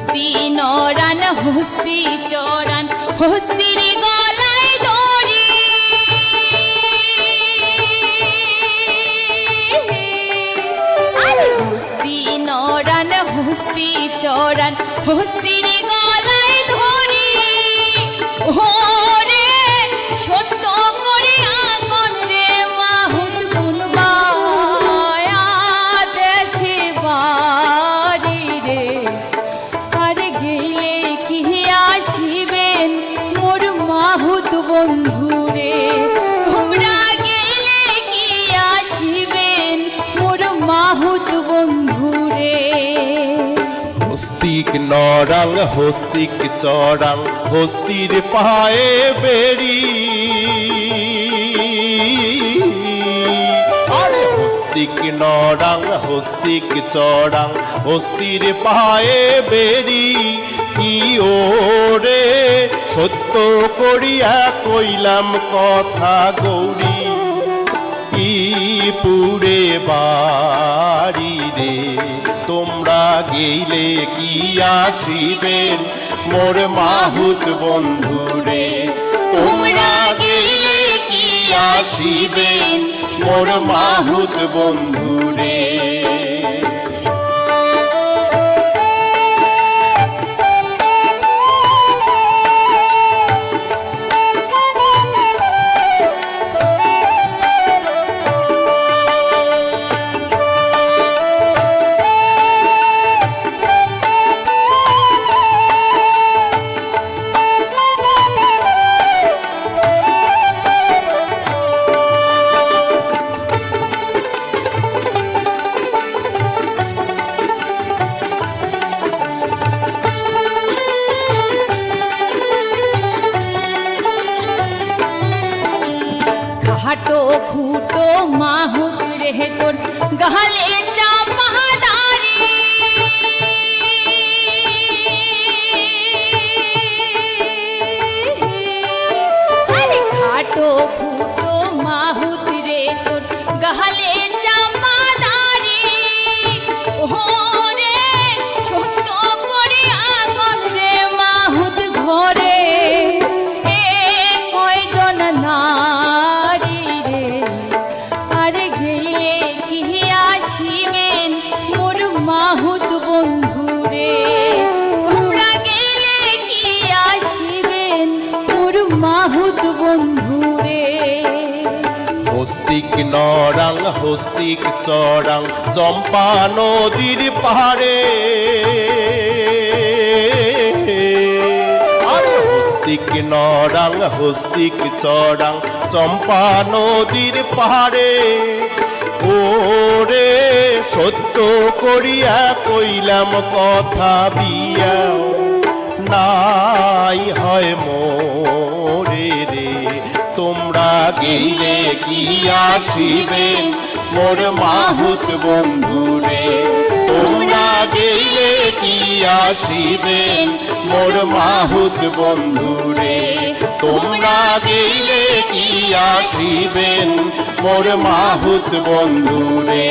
হস্তি নরান হস্তি চরান হস্তির গলায় দড়ি হস্তি নরান হস্তি চরান হস্তির গলায় ধরি ওরে সত্য করে আগন রে মাহুত গুনবায় দেশে বাড়ি রে আর গেলে কি আসিবেন মোর মাহুত বন্ধু রে তোমরা গেলে কি আসিবেন মোর মাহুত বন্ধু রে হস্তিক নরাং হস্তিক চরাং হস্তির পায়ে বেড়ি আরে হস্তিক নরাং হস্তিক চরাং হস্তির পায়ে বেড়ি কি ওরে সত্য করিয়া কইলাম কথা গৌরী কি পুরে বাড়ি রে তোমরা গেলে কি আসিবেন মোর মাহুত বন্ধু রে তোমরা গেলে কি আসিবেন মোর মাহুত বন্ধু রে ঘাটো খুটো মাহুত রে তোর গহলে চাপাদারি আরে ঘাটো খুটো মাহুত রে তোর গহলে চাপাদারি ওরে সত্য করে আগন রে মাহুত ঘরে এ কয়জন না মাহুত বন্ধু রে তোমরা গেলে কি আসিবেন মোর মাহুত বন্ধু রে হস্তিক নরাং হস্তিক চরাং চম্পা নদীর পাহাড়ে আরে হস্তিক নরাং হস্তিক চরাং চম্পা নদীর পাহাড়ে ওরে সত্য করিয়া কইলাম কথা বিয়া নাই হয় মোরে রে তোমরা গেলে কি আসিবেন মোর মাহুত বন্ধু রে তোমরা গেলে কি আসিবেন মোর মাহুত বন্ধু রে তোমরা গেলে কি আসিবেন মোর মাহুত বন্ধু রে